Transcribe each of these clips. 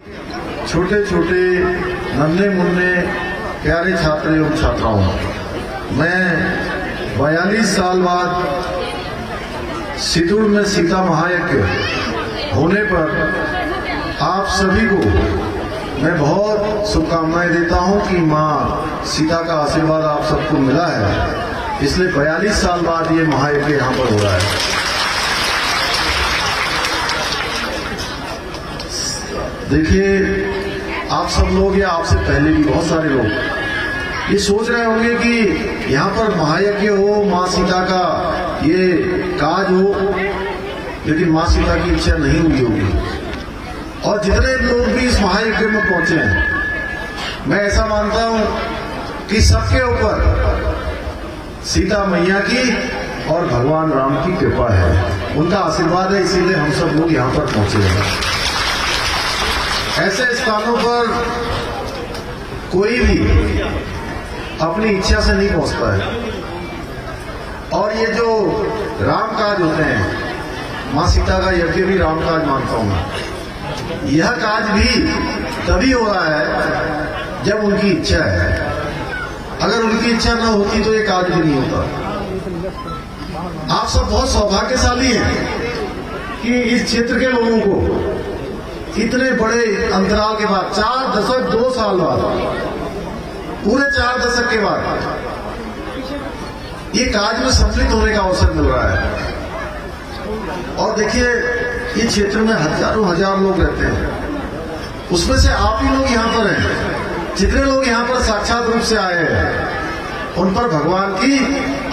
छोटे छोटे नन्हे मुन्ने प्यारे छात्र एवं छात्राओं, मैं 42 साल बाद सितुड़ में सीता महायज्ञ होने पर आप सभी को मैं बहुत शुभकामनाएं देता हूं कि मां सीता का आशीर्वाद आप सबको मिला है, इसलिए 42 साल बाद ये महायज्ञ यहां पर हो रहा है। देखिए, आप सब लोग या आपसे पहले भी बहुत सारे लोग ये सोच रहे होंगे कि यहाँ पर महायज्ञ हो, माँ सीता का ये काज हो, लेकिन माँ सीता की इच्छा नहीं हुई होगी। और जितने लोग भी इस महायज्ञ में पहुंचे हैं, मैं ऐसा मानता हूं कि सबके ऊपर सीता मैया की और भगवान राम की कृपा है, उनका आशीर्वाद है, इसीलिए हम सब लोग यहाँ पर पहुंचे हैं। ऐसे स्थानों पर कोई भी अपनी इच्छा से नहीं पहुंचता है। और ये जो राम काज होते हैं, मां सीता का यज्ञ भी राम काज मानता हूं। यह काज भी तभी हो रहा है जब उनकी इच्छा है। अगर उनकी इच्छा न होती तो ये काज भी नहीं होता। आप सब बहुत सौभाग्यशाली हैं कि इस क्षेत्र के लोगों को इतने बड़े अंतराल के बाद 4 दशक 2 साल बाद, पूरे 4 दशक के बाद ये काज में सम्मिलित होने का अवसर मिल रहा है। और देखिए, ये क्षेत्र में हजारों हजार लोग रहते हैं, उसमें से आप ही लोग यहाँ पर हैं। जितने लोग यहाँ पर साक्षात रूप से आए हैं, उन पर भगवान की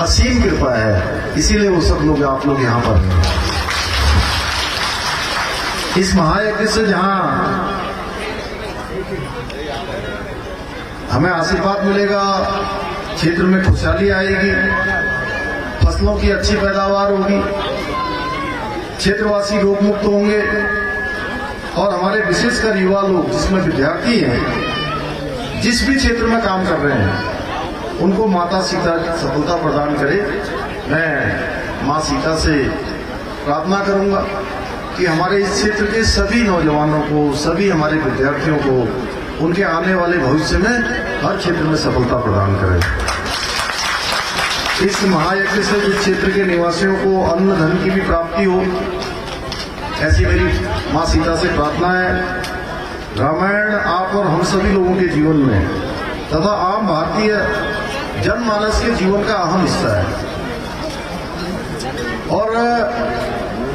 असीम कृपा है, इसीलिए वो सब लोग आप लोग यहाँ पर हैं। इस महायज्ञ से जहां हमें आशीर्वाद मिलेगा, क्षेत्र में खुशहाली आएगी, फसलों की अच्छी पैदावार होगी, क्षेत्रवासी रोग मुक्त होंगे और हमारे विशेषकर युवा लोग, जिसमें विद्यार्थी हैं, जिस भी क्षेत्र में काम कर रहे हैं, उनको माता सीता सफलता प्रदान करे। मैं मां सीता से प्रार्थना करूंगा कि हमारे इस क्षेत्र के सभी नौजवानों को, सभी हमारे विद्यार्थियों को उनके आने वाले भविष्य में हर क्षेत्र में सफलता प्रदान करें। इस महायज्ञ से इस क्षेत्र के निवासियों को अन्न धन की भी प्राप्ति हो, ऐसी मेरी मां सीता से प्रार्थना है। रामायण आप और हम सभी लोगों के जीवन में तथा आम भारतीय जनमानस के जीवन का अहम हिस्सा है। और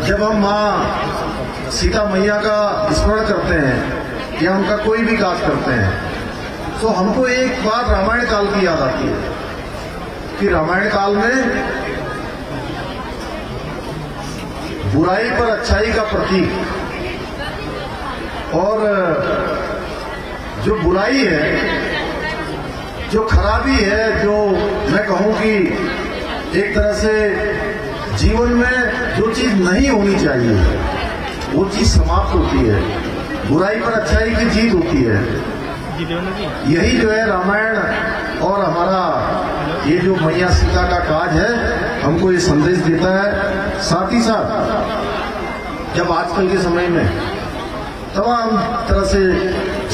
जब हम मां सीता मैया का स्मरण करते हैं या उनका कोई भी काज करते हैं, तो हमको एक बात रामायण काल की याद आती है कि रामायण काल में बुराई पर अच्छाई का प्रतीक, और जो बुराई है, जो खराबी है, जो मैं कहूं कि एक तरह से जीवन में जो चीज नहीं होनी चाहिए वो चीज समाप्त होती है, बुराई पर अच्छाई की जीत होती है। यही जो है रामायण और हमारा ये जो मैया सीता का काज है, हमको ये संदेश देता है। साथ ही साथ जब आजकल के समय में तमाम तरह से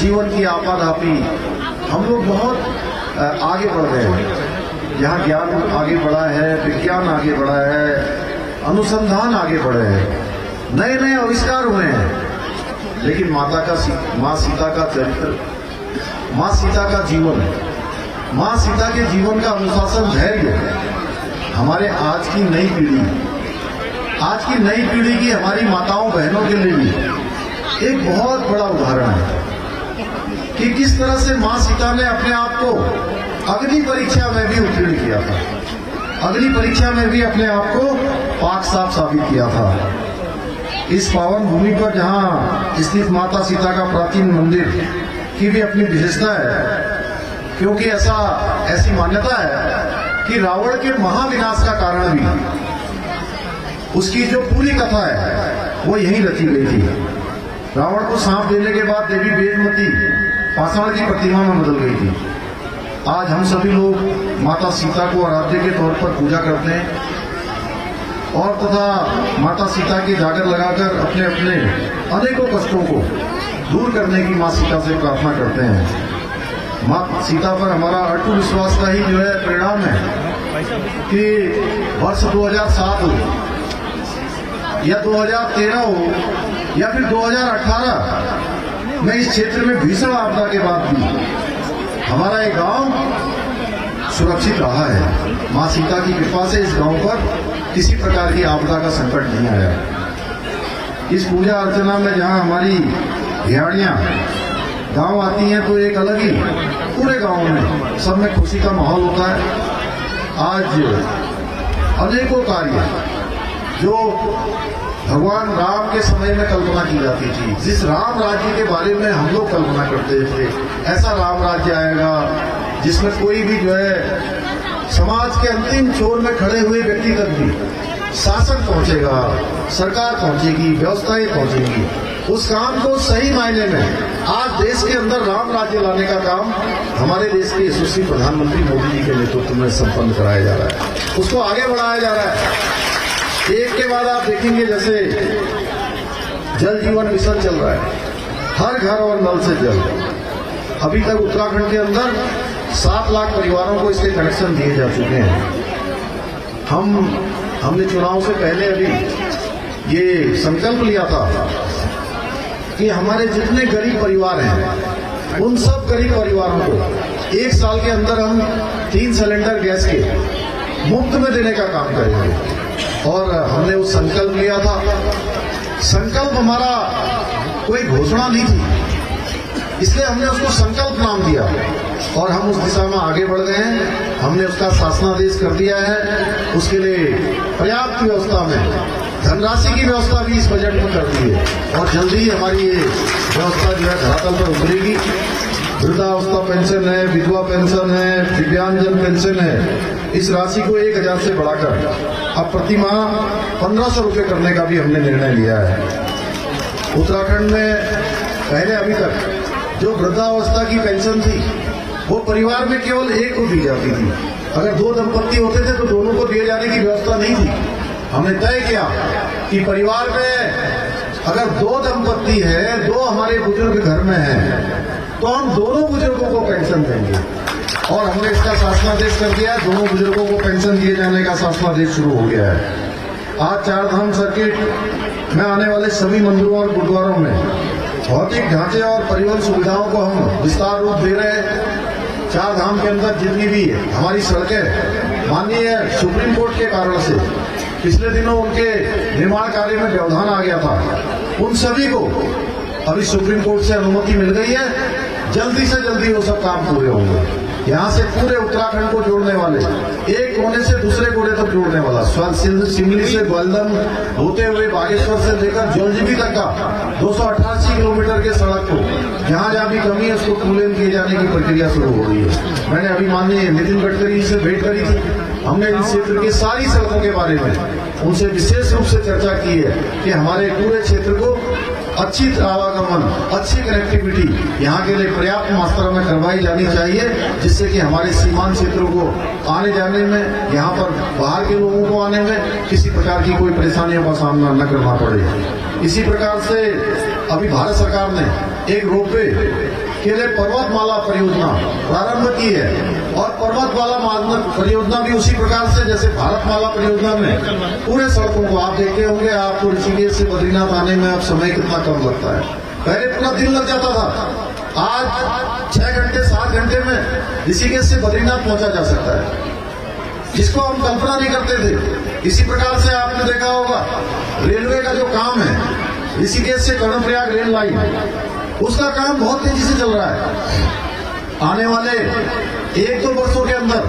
जीवन की आपाधापी, हम लोग बहुत आगे बढ़ गए हैं। यहाँ ज्ञान आगे बढ़ा है, विज्ञान आगे बढ़ा है, अनुसंधान आगे बढ़े हैं, नए नए आविष्कार हुए हैं, लेकिन मां सीता का चरित्र, मां सीता का जीवन, मां सीता के जीवन का अनुशासन, धैर्य हमारे आज की नई पीढ़ी की हमारी माताओं बहनों के लिए भी एक बहुत बड़ा उदाहरण है कि किस तरह से मां सीता ने अपने आप को अग्नि परीक्षा में भी उत्तीर्ण किया था, अग्नि परीक्षा में भी अपने आप को पाक साफ साबित किया था। इस पावन भूमि पर जहां स्थित माता सीता का प्राचीन मंदिर की भी अपनी विशेषता है, क्योंकि ऐसी मान्यता है कि रावण के महाविनाश का कारण भी उसकी जो पूरी कथा है वो यहीं रची गई थी। रावण को सांप देने के बाद देवी वेदमती पाषाण की प्रतिमा में बदल गई थी। आज हम सभी लोग माता सीता को आराध्य के तौर पर पूजा करते हैं और तथा माता सीता की जागर लगाकर अपने अपने अनेकों कष्टों को दूर करने की माँ सीता से प्रार्थना करते हैं। माँ सीता पर हमारा अटूट विश्वास का ही जो है परिणाम है कि वर्ष 2007 हो या 2013 हो या फिर 2018 में इस क्षेत्र में भीषण आपदा के बाद भी हमारा ये गांव सुरक्षित रहा है। माँ सीता की कृपा से इस गांव पर किसी प्रकार की आपदा का संकट नहीं आया। इस पूजा अर्चना में जहां हमारी भियाड़ियां गांव आती हैं तो एक अलग ही पूरे गांव में सब में खुशी का माहौल होता है। आज अनेकों कार्य जो भगवान राम के समय में कल्पना की जाती थी, जिस राम राज्य के बारे में हम लोग कल्पना करते थे, ऐसा राम राज्य आएगा जिसमें कोई भी जो है समाज के अंतिम छोर में खड़े हुए व्यक्ति तक भी शासन पहुंचेगा, सरकार पहुंचेगी, व्यवस्थाएं पहुंचेगी। उस काम को सही मायने में आज देश के अंदर राम राज्य लाने का काम हमारे देश के यशस्वी प्रधानमंत्री मोदी जी के नेतृत्व में संपन्न कराया जा रहा है, उसको आगे बढ़ाया जा रहा है। एक के बाद आप देखेंगे जैसे जल जीवन मिशन चल रहा है, हर घर और नल से जल। अभी तक उत्तराखंड के अंदर 7 लाख परिवारों को इसके कनेक्शन दिए जा चुके हैं। हमने चुनाव से पहले अभी ये संकल्प लिया था कि हमारे जितने गरीब परिवार हैं उन सब गरीब परिवारों को 1 साल के अंदर हम 3 सिलेंडर गैस के मुफ्त में देने का काम करेंगे। और हमने वो संकल्प लिया था। संकल्प हमारा कोई घोषणा नहीं थी, इसलिए हमने उसको संकल्प नाम दिया और हम उस दिशा में आगे बढ़ गए हैं। हमने उसका शासनादेश कर दिया है। उसके लिए पर्याप्त व्यवस्था में धनराशि की व्यवस्था भी इस बजट में कर दी है और जल्दी ही हमारी ये व्यवस्था जो है धरातल पर उतरेगी। वृद्धावस्था पेंशन है, विधवा पेंशन है, दिव्यांगजन पेंशन है, इस राशि को 1000 से बढ़ाकर अब प्रति माह 1500 रुपये करने का भी हमने निर्णय लिया है। उत्तराखंड में पहले अभी तक जो वृद्धावस्था की पेंशन थी वो परिवार में केवल एक को दी जाती थी। अगर 2 दंपत्ति होते थे तो दोनों को दिए जाने की व्यवस्था नहीं थी। हमने तय किया कि परिवार में अगर 2 दंपत्ति है, 2 हमारे बुजुर्ग घर में हैं, तो हम दोनों बुजुर्गों को पेंशन देंगे और हमने इसका शासनादेश कर दिया है। दोनों बुजुर्गों को पेंशन दिए जाने का शासनादेश शुरू हो गया है। आज 4 धाम सर्किट में आने वाले सभी मंदिरों और गुरुद्वारों में भौतिक ढांचे और परिवहन सुविधाओं को हम विस्तार रूप दे रहे हैं। 4 धाम के अंदर जितनी भी हमारी सड़कें माननीय सुप्रीम कोर्ट के कारण से पिछले दिनों उनके निर्माण कार्य में व्यवधान आ गया था, उन सभी को अभी सुप्रीम कोर्ट से अनुमति मिल गई है। जल्दी से जल्दी वो सब काम पूरे होंगे। यहाँ से पूरे उत्तराखंड को जोड़ने वाले, एक कोने से दूसरे कोने तक जोड़ने वाला, सिमली से ग्वालदम होते हुए बागेश्वर से लेकर जौलजीबी तक का 288 किलोमीटर के सड़क को जहाँ जहाँ भी कमी है उसको पूर्ण किए जाने की प्रक्रिया शुरू हो रही है। मैंने अभी माननीय नितिन गडकरी से भेंट करी थी। हमने इस क्षेत्र की सारी सड़कों के बारे में उनसे विशेष रूप से चर्चा की है कि हमारे पूरे क्षेत्र को अच्छी आवागमन, अच्छी कनेक्टिविटी यहाँ के लिए पर्याप्त मात्रा में करवाई जानी चाहिए, जिससे कि हमारे सीमांत क्षेत्रों को आने जाने में, यहाँ पर बाहर के लोगों को आने में किसी प्रकार की कोई परेशानियों का सामना न करना पड़े। इसी प्रकार से अभी भारत सरकार ने एक रोपवे के लिए पर्वतमाला परियोजना प्रारंभ की है और पर्वतमाला परियोजना भी उसी प्रकार से जैसे भारतमाला परियोजना में पूरे सड़कों को आप देखते होंगे। आपको ऋषिकेश से बद्रीनाथ आने में अब समय कितना कम लगता है, पहले पूरा दिन लग जाता था, आज 6 घंटे 7 घंटे में ऋषिकेश से बद्रीनाथ पहुंचा जा सकता है, जिसको हम कल्पना नहीं करते थे। इसी प्रकार से आपने देखा होगा रेलवे का जो काम है, ऋषिकेश से कर्णप्रयाग रेल लाइन, उसका काम बहुत तेजी से चल रहा है। आने वाले 1-2 वर्षों के अंदर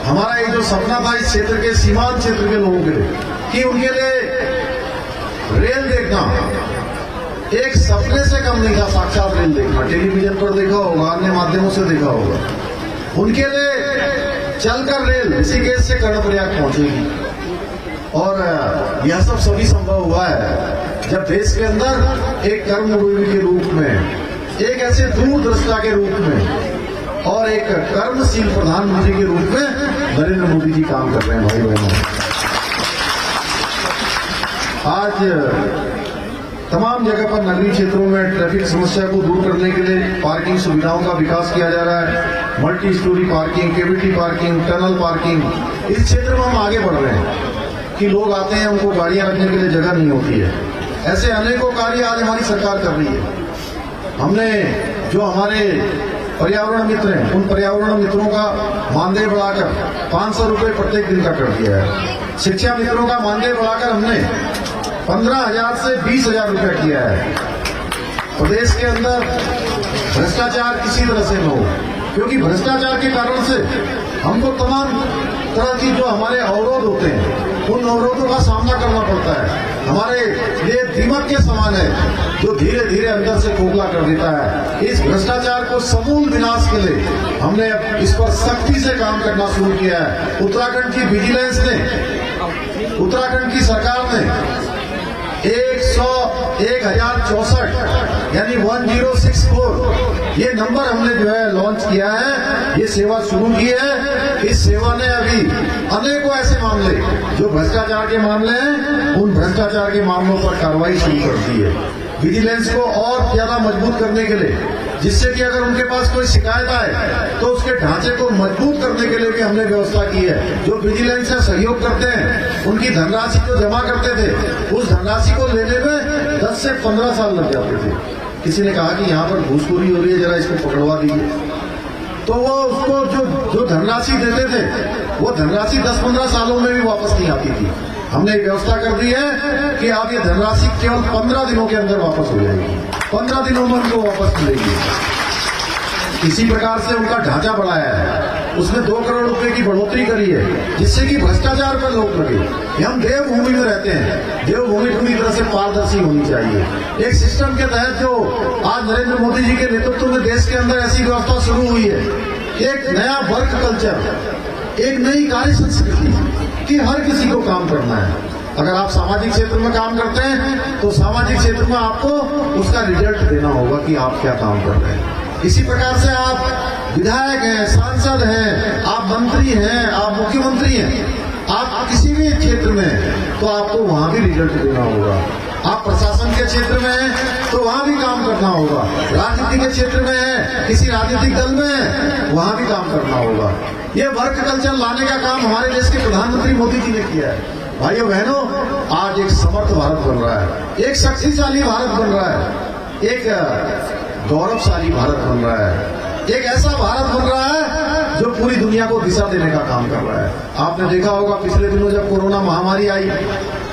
हमारा एक जो सपना था इस क्षेत्र के सीमांत क्षेत्र के लोगों के लिए कि उनके लिए रेल देखना एक सपने से कम नहीं था। साक्षात रेल देखना टेलीविजन पर देखा होगा, अन्य माध्यमों से देखा होगा, उनके लिए चलकर रेल ऋषिकेश से कर्णप्रयाग पहुंचेगी। और यह सब सभी संभव हुआ है जब देश के अंदर एक कर्मभूमि के रूप में, एक ऐसे दूरदृष्टा के रूप में और एक कर्मशील प्रधानमंत्री के रूप में नरेंद्र मोदी जी काम कर रहे हैं। भाई बहनों, आज तमाम जगह पर नगरीय क्षेत्रों में ट्रैफिक समस्या को दूर करने के लिए पार्किंग सुविधाओं का विकास किया जा रहा है। Multi storey parking, cavity parking, tunnel parking, इस क्षेत्र में हम आगे बढ़ रहे हैं कि लोग आते हैं, उनको गाड़ियां रखने के लिए जगह नहीं होती है। ऐसे अनेकों कार्य आज हमारी सरकार कर रही है। हमने जो हमारे पर्यावरण मित्र हैं, उन पर्यावरण मित्रों का मानदेय बढ़ाकर 500 रुपये प्रत्येक दिन का कर दिया है। शिक्षा मित्रों का मानदेय बढ़ाकर हमने 15,000 से 20,000 रुपया किया है। प्रदेश के अंदर भ्रष्टाचार किसी तरह से न हो, क्योंकि भ्रष्टाचार के कारण से हमको तमाम तरह की जो हमारे अवरोध होते हैं, उन अवरोधों का सामना करना पड़ता है। हमारे ये दीमक के समान है जो धीरे धीरे अंदर से खोखला कर देता है। इस भ्रष्टाचार को समूल विनाश के लिए हमने अब इस पर सख्ती से काम करना शुरू किया है। उत्तराखंड की विजिलेंस ने, उत्तराखंड की सरकार ने 1064 यानी 1064 ये नंबर हमने जो है लॉन्च किया है, ये सेवा शुरू की है। इस सेवा ने अभी अनेकों ऐसे मामले जो भ्रष्टाचार के मामले हैं, उन भ्रष्टाचार के मामलों पर कार्रवाई शुरू कर दी है। विजिलेंस को और ज्यादा मजबूत करने के लिए, जिससे कि अगर उनके पास कोई शिकायत आए तो उसके ढांचे को मजबूत करने के लिए भी हमने व्यवस्था की है। जो विजिलेंस से सहयोग करते हैं, उनकी धनराशि जो जमा करते थे, उस धनराशि को लेने में 10 से 15 साल लग जाते थे। किसी ने कहा कि यहाँ पर घूसखोरी हो रही है, जरा इसको पकड़वा दीजिए, तो वो उसको जो धनराशि देते थे, वो धनराशि 10-15 सालों में भी वापस नहीं आती थी। हमने व्यवस्था कर दी है कि आप ये धनराशि केवल 15 दिनों के अंदर वापस हो जाएगी, 15 दिनों में उनको वापस मिलेगी। इसी प्रकार से उनका ढांचा बढ़ाया है, उसमें 2 करोड़ रुपए की बढ़ोतरी करी है, जिससे कि भ्रष्टाचार पर रोक लगे। हम देवभूमि में रहते हैं, देवभूमि पूरी तरह से पारदर्शी होनी चाहिए। एक सिस्टम के तहत जो आज नरेंद्र मोदी जी के नेतृत्व में देश के अंदर ऐसी व्यवस्था शुरू हुई है, एक नया वर्क कल्चर, एक नई कार्य संस्कृति कि हर किसी को काम करना है। अगर आप सामाजिक क्षेत्र में काम करते हैं तो सामाजिक क्षेत्र में आपको उसका रिजल्ट देना होगा कि आप क्या काम कर रहे हैं। इसी प्रकार से आप विधायक हैं, सांसद हैं, आप मंत्री हैं, आप मुख्यमंत्री हैं, आप किसी भी क्षेत्र में तो आपको वहां भी रिजल्ट देना होगा। आप प्रशासन के क्षेत्र में हैं तो वहां भी काम करना होगा। राजनीति के क्षेत्र में है, किसी राजनीतिक दल में है, वहां भी काम करना होगा। ये वर्क कल्चर लाने का काम हमारे देश के प्रधानमंत्री मोदी जी ने किया है। भाइयों बहनों, आज एक समर्थ भारत बन रहा है, एक शक्तिशाली भारत बन रहा है, एक गौरवशाली भारत बन रहा है, एक ऐसा भारत बन रहा है जो पूरी दुनिया को दिशा देने का काम कर रहा है। आपने देखा होगा पिछले दिनों जब कोरोना महामारी आई,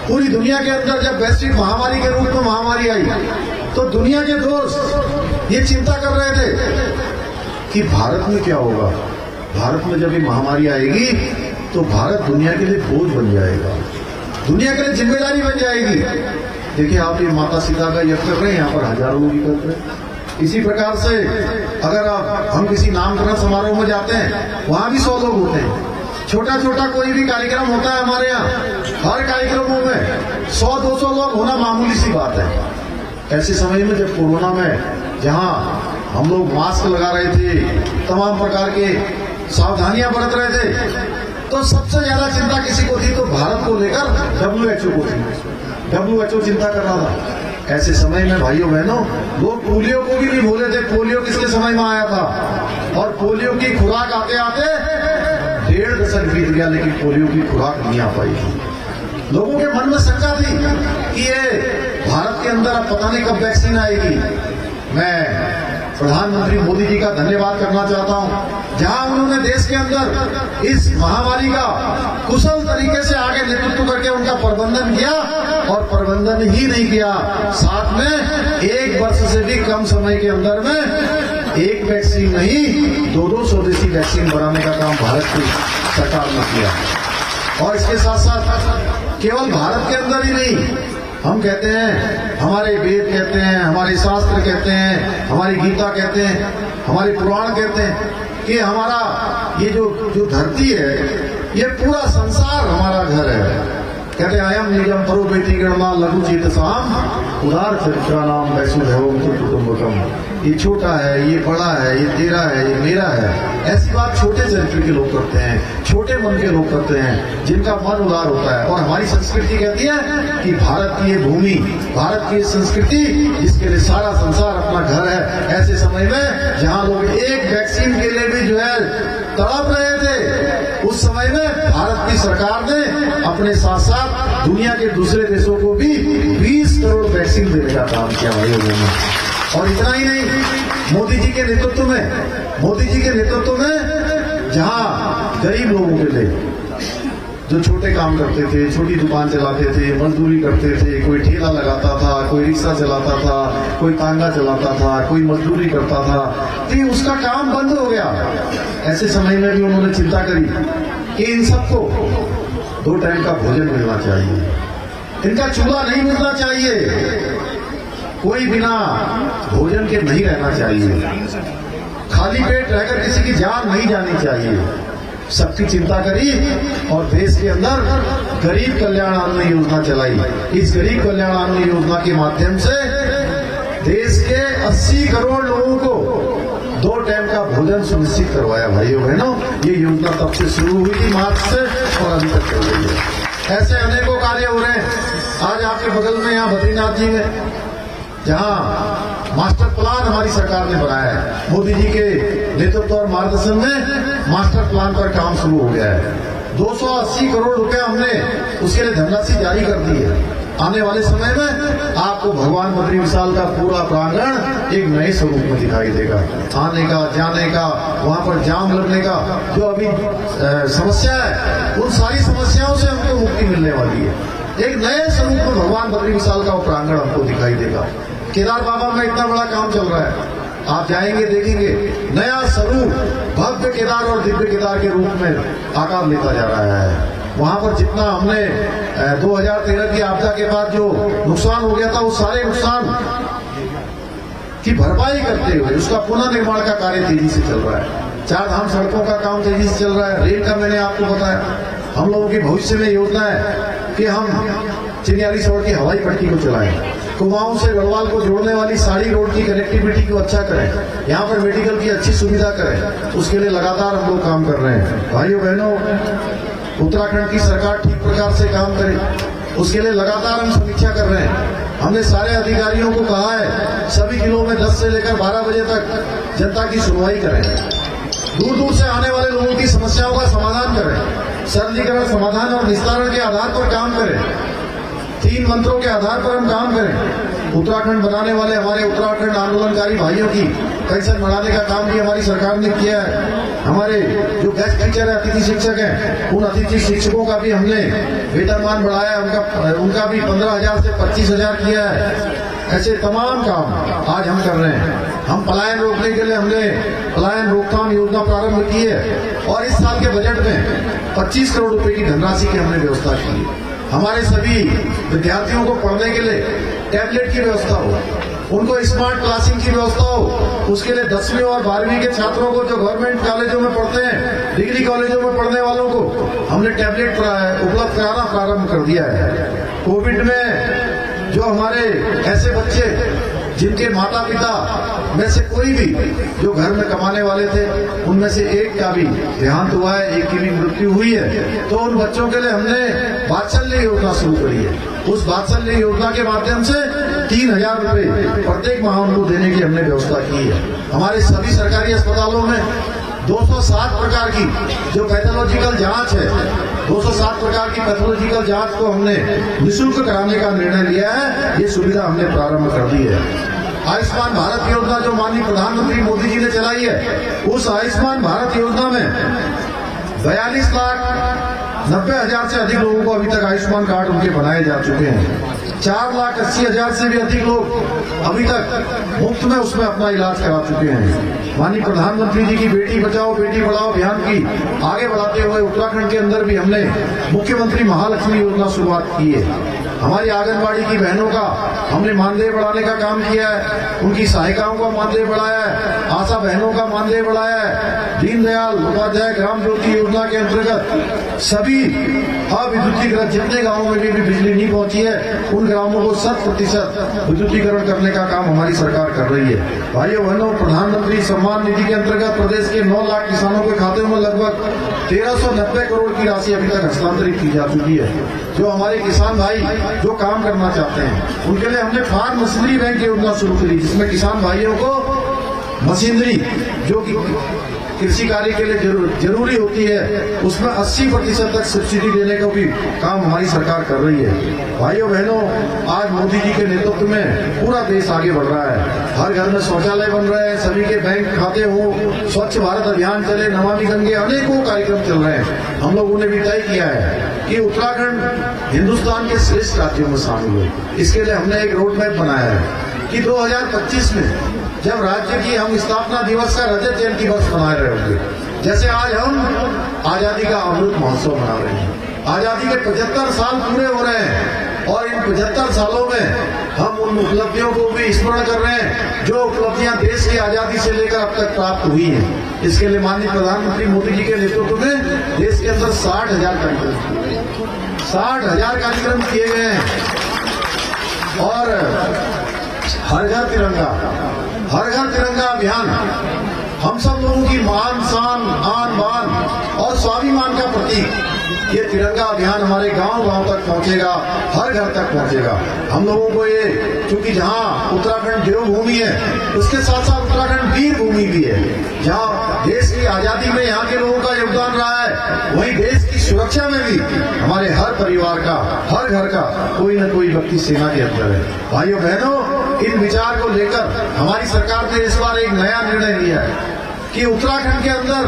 पूरी दुनिया के अंदर जब वैश्विक महामारी के रूप में महामारी आई, तो दुनिया के दोस्त ये चिंता कर रहे थे कि भारत में क्या होगा। भारत में जब ये महामारी आएगी तो भारत दुनिया के लिए बोझ बन जाएगा, दुनिया के लिए जिम्मेदारी बन जाएगी। देखिए आप ये माता सीता का यज्ञ कर रहे हैं, यहाँ पर हजारों लोग कर रहे हैं। इसी प्रकार से अगर हम किसी नामकरण समारोह में जाते हैं, वहां भी 100 लोग होते हैं। छोटा छोटा कोई भी कार्यक्रम होता है हमारे यहाँ, हर कार्यक्रमों में 100-200 लोग होना मामूली सी बात है। ऐसे समय में जब कोरोना में जहां हम लोग मास्क लगा रहे थे, तमाम प्रकार के सावधानियां बरत रहे थे, तो सबसे ज्यादा चिंता किसी को थी तो भारत को लेकर WHO को थी। WHO चिंता कर रहा था। ऐसे समय में भाइयों बहनों, लोग पोलियो को भी नहीं भूले थे। पोलियो किसके समय में आया था, और पोलियो की खुराक आते आते 1.5 दशक बीत गया, लेकिन पोलियो की खुराक नहीं आ पाई थी। लोगों के मन में शंका थी कि ये भारत के अंदर अब पता नहीं कब वैक्सीन आएगी। मैं प्रधानमंत्री मोदी जी का धन्यवाद करना चाहता हूं, जहां उन्होंने देश के अंदर इस महामारी का कुशल तरीके से आगे नेतृत्व करके उनका प्रबंधन किया, और प्रबंधन ही नहीं किया, साथ में 1 वर्ष से भी कम समय के अंदर में एक वैक्सीन नहीं 2-2 स्वदेशी वैक्सीन बनाने का काम भारत की सरकार ने किया। और इसके साथ साथ केवल भारत के अंदर ही नहीं, हम कहते हैं, हमारे वेद कहते हैं, हमारे शास्त्र कहते हैं, हमारी गीता कहते हैं, हमारे पुराण कहते हैं कि हमारा ये जो धरती है, ये पूरा संसार हमारा घर है। कहते आयम निगम परोपेति गणमा लघु चेतसाम उदार चरित्रा नाम वैष्णव कुटुंबकम। ये छोटा है, ये बड़ा है, ये तेरा है, ये मेरा है, ऐसी बात छोटे चरित्र के लोग करते हैं, छोटे मन के लोग करते हैं, जिनका मन उदार होता है। और हमारी संस्कृति कहती है कि भारत की ये भूमि, भारत की संस्कृति, जिसके लिए सारा संसार अपना घर है, ऐसे समय में जहां लोग एक वैक्सीन के लिए भी जो है तड़प रहे थे, उस समय में भारत की सरकार ने अपने साथ साथ दुनिया के दूसरे देशों को भी 20 करोड़ वैक्सीन देने का काम किया भाइयों ने। और इतना ही नहीं, मोदी जी के नेतृत्व में जहां गरीब लोगों के लिए, जो छोटे काम करते थे, छोटी दुकान चलाते थे, मजदूरी करते थे, कोई ठेला लगाता था, कोई रिक्शा चलाता था, कोई तांगा चलाता था, कोई मजदूरी करता था, तो उसका काम बंद हो गया। ऐसे समय में भी उन्होंने चिंता करी कि इन सबको 2 टाइम का भोजन मिलना चाहिए, इनका चूल्हा नहीं मिलना चाहिए, कोई बिना भोजन के नहीं रहना चाहिए, खाली पेट रहकर किसी की जान नहीं जानी चाहिए। सबकी चिंता करी और देश के अंदर गरीब कल्याण अन्न योजना चलाई। इस गरीब कल्याण अन्न योजना के माध्यम से देश के 80 करोड़ लोगों को 2 टाइम का भोजन सुनिश्चित करवाया भाइयों बहनों। ये योजना तब से शुरू हुई थी मार्च से और अभी तक चल रही है। ऐसे अनेकों कार्य हो रहे हैं। आज आपके बगल में यहाँ बद्रीनाथ जी में जहां मास्टर प्लान हमारी सरकार ने बनाया है, मोदी जी के नेतृत्व और मार्गदर्शन में मास्टर प्लान पर काम शुरू हो गया है। 280 करोड़ रुपए हमने उसके लिए धनराशि जारी कर दी है। आने वाले समय में आपको भगवान बद्री विशाल का पूरा प्रांगण एक नए स्वरूप में दिखाई देगा। आने का, जाने का, वहां पर जाम लगने का जो अभी समस्या है, उन सारी समस्याओं से हमको मुक्ति मिलने वाली है। एक नए स्वरूप में भगवान बद्री विशाल का प्रांगण हमको दिखाई देगा। केदार बाबा में इतना बड़ा काम चल रहा है, आप जाएंगे देखेंगे, नया स्वरूप भव्य केदार और दिव्य केदार के रूप में आकार लेता जा रहा है। वहां पर जितना हमने 2013 की आपदा के बाद जो नुकसान हो गया था, वो सारे नुकसान की भरपाई करते हुए उसका पुनः निर्माण का कार्य तेजी से चल रहा है। 4 धाम सड़कों का काम तेजी से चल रहा है। रेल का मैंने आपको बताया। हम लोगों की भविष्य में योजना है कि हम चिनियारी सड़क की हवाई पट्टी को चलाएं, कुमाऊं से गढ़वाल को जोड़ने वाली साड़ी रोड की कनेक्टिविटी को अच्छा करें, यहाँ पर मेडिकल की अच्छी सुविधा करें। उसके लिए लगातार हम लोग काम कर रहे हैं। भाइयों बहनों, उत्तराखंड की सरकार ठीक प्रकार से काम करे, उसके लिए लगातार हम समीक्षा कर रहे हैं। हमने सारे अधिकारियों को कहा है सभी जिलों में 10 से लेकर 12 बजे तक जनता की सुनवाई करें, दूर दूर से आने वाले लोगों की समस्याओं का समाधान करें, सरलीकरण, समाधान और निस्तारण के आधार पर काम करें। 3 मंत्रों के आधार पर हम काम करें। उत्तराखंड बनाने वाले हमारे उत्तराखंड आंदोलनकारी भाइयों की पेंशन बढ़ाने का काम भी हमारी सरकार ने किया है। हमारे जो गेस्ट टीचर है, अतिथि शिक्षक हैं, उन अतिथि शिक्षकों का भी हमने वेतनमान बढ़ाया, उनका भी 15,000 से 25,000 किया है। ऐसे तमाम काम आज हम कर रहे हैं। हम पलायन रोकने के लिए हमने पलायन रोकथाम योजना प्रारंभ की है और इस साल के बजट में 25 करोड़ रुपए की धनराशि की हमने व्यवस्था की है। हमारे सभी विद्यार्थियों को पढ़ने के लिए टैबलेट की व्यवस्था हो, उनको स्मार्ट क्लासिंग की व्यवस्था हो। उसके लिए 10वीं और 12वीं के छात्रों को जो गवर्नमेंट कॉलेजों में पढ़ते हैं, डिग्री कॉलेजों में पढ़ने वालों को हमने टैबलेट उपलब्ध कराना प्रारंभ कर दिया है। कोविड में जो हमारे ऐसे बच्चे जिनके माता पिता में से कोई भी जो घर में कमाने वाले थे, उनमें से एक का भी देहांत हुआ है, एक की भी मृत्यु हुई है, तो उन बच्चों के लिए हमने वात्सल्य योजना शुरू करी है। उस वात्सल्य योजना के माध्यम से 3,000 रुपए प्रत्येक माह उनको देने की हमने व्यवस्था की है। हमारे सभी सरकारी अस्पतालों में 207 प्रकार की जो पैथोलॉजिकल जांच है, 207 प्रकार की पैथोलॉजिकल जांच को हमने निःशुल्क कराने का निर्णय लिया है। ये सुविधा हमने प्रारंभ कर दी है। आयुष्मान भारत योजना जो माननीय प्रधानमंत्री मोदी जी ने चलाई है, उस आयुष्मान भारत योजना में 42,90,000 से अधिक लोगों को अभी तक आयुष्मान कार्ड उनके बनाए जा चुके हैं। 4,80,000 से भी अधिक लोग अभी तक मुफ्त में उसमें अपना इलाज करा चुके हैं। माननीय प्रधानमंत्री जी की बेटी बचाओ बेटी पढ़ाओ अभियान की आगे बढ़ाते हुए उत्तराखंड के अंदर भी हमने मुख्यमंत्री महालक्ष्मी योजना शुरुआत की है। हमारी आंगनबाड़ी की बहनों का हमने मानदेय बढ़ाने का काम किया है, उनकी सहायिकाओं का मानदेय बढ़ाया है, आशा बहनों का मानदेय बढ़ाया है। दीनदयाल उपाध्याय ग्राम ज्योति योजना के अंतर्गत सभी अविद्युतीकृत जितने गांवों में भी बिजली नहीं पहुंची है उन ग्रामों को 100% विद्युतीकरण करने का काम हमारी सरकार कर रही है। भाइयों बहनों, प्रधानमंत्री सम्मान निधि के अंतर्गत प्रदेश के 9 लाख किसानों के खाते में लगभग 1390 करोड़ की राशि अभी तक हस्तांतरित की जा चुकी है। जो हमारे किसान भाई जो काम करना चाहते हैं उनके लिए हमने फार्म मशीनरी बैंक योजना शुरू करी, जिसमें किसान भाइयों को मशीनरी जो कि कृषि कार्य के लिए जरूरी होती है उसमें 80% तक सब्सिडी देने का भी काम हमारी सरकार कर रही है। भाइयों बहनों, आज मोदी जी के नेतृत्व में पूरा देश आगे बढ़ रहा है। हर घर में शौचालय बन रहे हैं, सभी के बैंक खाते हो, स्वच्छ भारत अभियान चले, नमामि गंगे, अनेकों कार्यक्रम चल रहे हैं। हम लोगों ने भी तय किया है कि उत्तराखंड हिंदुस्तान के श्रेष्ठ राज्यों में शामिल हो। इसके लिए हमने एक रोड मैप बनाया है कि 2025 में जब राज्य की हम स्थापना दिवस का रजत जयंती वर्ष मना रहे होंगे, जैसे आज हम आजादी का अमृत महोत्सव मना रहे हैं, आजादी के 75 साल पूरे हो रहे हैं और इन 75 सालों में हम उन उपलब्धियों को भी स्मरण कर रहे हैं जो उपलब्धियां देश की आजादी से लेकर अब तक प्राप्त हुई हैं। इसके लिए माननीय प्रधानमंत्री मोदी जी के नेतृत्व में देश के अंदर 60,000 कार्यक्रम किए गए हैं और हर घर तिरंगा अभियान हम सब लोगों की मान शान आन बान और स्वाभिमान का प्रतीक। ये तिरंगा अभियान हमारे गांव तक पहुंचेगा, हर घर तक पहुंचेगा। हम लोगों को ये, क्योंकि जहां उत्तराखंड देवभूमि है उसके साथ साथ उत्तराखंड वीर भूमि भी है, जहां देश की आजादी में यहाँ के लोगों का योगदान रहा है, वहीं देश की सुरक्षा में भी हमारे हर परिवार का, हर घर का कोई न कोई व्यक्ति सेना के अंदर है। भाइयों बहनों, इन विचार को लेकर हमारी सरकार ने इस बार एक नया निर्णय लिया है कि उत्तराखंड के अंदर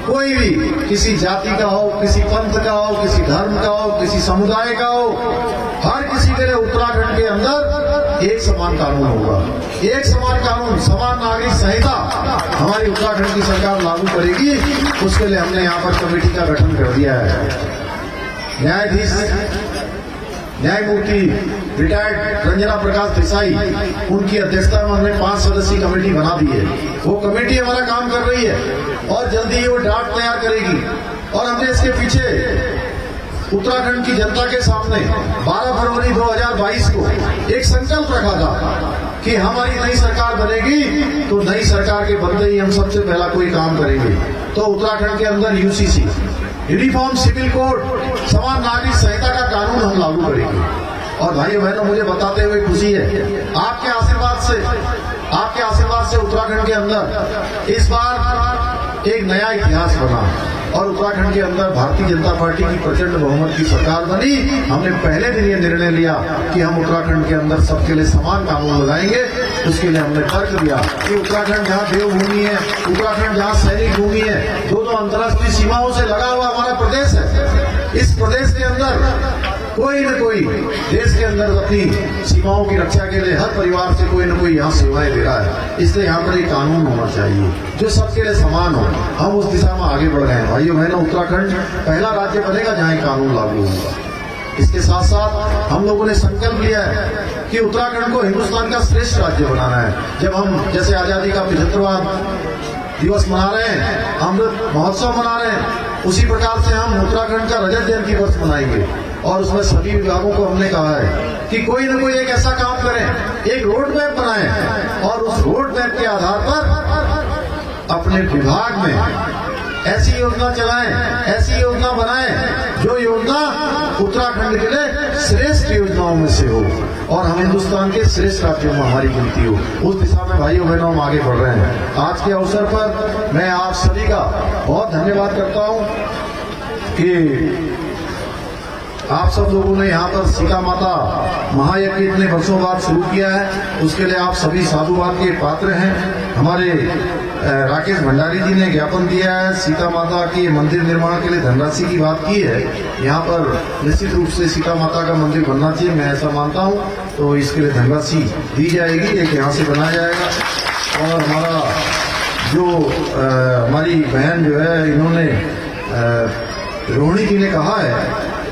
कोई भी किसी जाति का हो, किसी पंथ का हो, किसी धर्म का हो, किसी समुदाय का हो, हर किसी के लिए उत्तराखंड के अंदर एक समान कानून होगा। एक समान कानून, समान नागरिक संहिता हमारी उत्तराखंड की सरकार लागू करेगी। उसके लिए हमने यहाँ पर कमेटी का गठन कर दिया है। न्यायमूर्ति रिटायर्ड रंजना प्रकाश देसाई, उनकी अध्यक्षता में हमने 5 सदस्यीय कमेटी बना दी है। वो कमेटी हमारा काम कर रही है और जल्दी ही वो ड्राफ्ट तैयार करेगी। और हमने इसके पीछे उत्तराखंड की जनता के सामने 12 फरवरी 2022 को एक संकल्प रखा था कि हमारी नई सरकार बनेगी तो नई सरकार के बनते ही हम सबसे पहला कोई काम करेंगे तो उत्तराखंड के अंदर यूसीसी, यूनिफॉर्म सिविल कोड, समान नागरिक संहिता का कानून हम लागू करेंगे। और भाइयों बहनों, मुझे बताते हुए खुशी है आपके आशीर्वाद से उत्तराखंड के अंदर इस बार एक नया इतिहास बना और उत्तराखंड के अंदर भारतीय जनता पार्टी की प्रचंड बहुमत की सरकार बनी। हमने पहले दिन ये निर्णय लिया कि हम उत्तराखंड के अंदर सबके लिए समान कानून लगाएंगे। उसके लिए हमने तर्क दिया कि उत्तराखंड जहाँ देवभूमि है, उत्तराखंड जहाँ सैनिक भूमि है, दोनों अंतर्राष्ट्रीय सीमाओं से लगा हुआ हमारा प्रदेश है। इस प्रदेश के अंदर कोई न कोई देश के अंदर अपनी सीमाओं की रक्षा के लिए हर परिवार से कोई न कोई यहाँ सेवाएं दे रहा है। इसलिए यहाँ पर एक कानून होना चाहिए जो सबके लिए समान हो। हम उस दिशा में आगे बढ़ रहे हैं। भाइयों बहनों, उत्तराखंड पहला राज्य बनेगा जहाँ कानून लागू होगा। इसके साथ साथ हम लोगों ने संकल्प लिया है कि उत्तराखंड को हिंदुस्तान का श्रेष्ठ राज्य बनाना है। जब हम जैसे आजादी का 75वां दिवस मना रहे हैं, अमृत महोत्सव मना रहे हैं, उसी प्रकार से हम उत्तराखंड का रजत जयंती वर्ष मनाएंगे। और उसमें सभी विभागों को हमने कहा है कि कोई न कोई एक ऐसा काम करें, एक रोड मैप बनाएं और उस रोड मैप के आधार पर अपने विभाग में ऐसी योजना चलाएं, ऐसी योजना बनाएं जो योजना उत्तराखंड के लिए श्रेष्ठ योजनाओं में से हो और हम हिंदुस्तान के श्रेष्ठ राज्यों में हमारी गिनती हो। उस दिशा में भाइयों बहनों हम आगे बढ़ रहे हैं। आज के अवसर पर मैं आप सभी का बहुत धन्यवाद करता हूं कि आप सब लोगों ने यहाँ पर सीता माता महायज्ञ इतने वर्षों बाद शुरू किया है, उसके लिए आप सभी साधुवाद के पात्र हैं। हमारे राकेश भंडारी जी ने ज्ञापन दिया है, सीता माता के मंदिर निर्माण के लिए धनराशि की बात की है। यहाँ पर निश्चित रूप से सीता माता का मंदिर बनना चाहिए, मैं ऐसा मानता हूँ। तो इसके लिए धनराशि दी जाएगी, एक यहाँ से बनाया जाएगा। और हमारा जो हमारी बहन जो है, इन्होंने रोहिणी जी ने कहा है,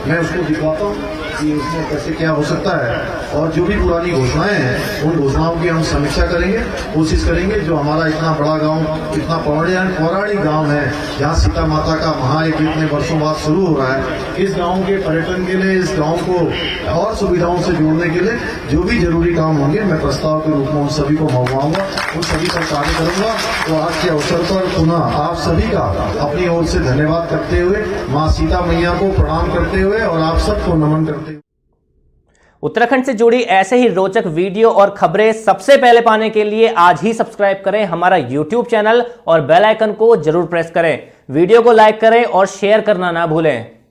मैं उसको दिखाता हूँ। कि उसमें कैसे क्या हो सकता है, और जो भी पुरानी घोषणाएं हैं उन घोषणाओं की हम समीक्षा करेंगे, कोशिश करेंगे जो हमारा इतना बड़ा गांव, इतना पौराणिक गांव है, जहां सीता माता का महायज्ञ इतने वर्षों बाद शुरू हो रहा है, इस गांव के पर्यटन के लिए, इस गांव को और सुविधाओं से जोड़ने के लिए जो भी जरूरी काम होंगे मैं प्रस्ताव के रूप में उन सभी को मंगवाऊंगा, उन सभी पर कार्य करूंगा। तो आज के अवसर पर पुनः आप सभी का अपनी ओर से धन्यवाद करते हुए, माँ सीता मैया को प्रणाम करते हुए और आप सबको नमन करते हुए। उत्तराखंड से जुड़ी ऐसे ही रोचक वीडियो और खबरें सबसे पहले पाने के लिए आज ही सब्सक्राइब करें हमारा YouTube चैनल और बेल आइकन को जरूर प्रेस करें। वीडियो को लाइक करें और शेयर करना ना भूलें।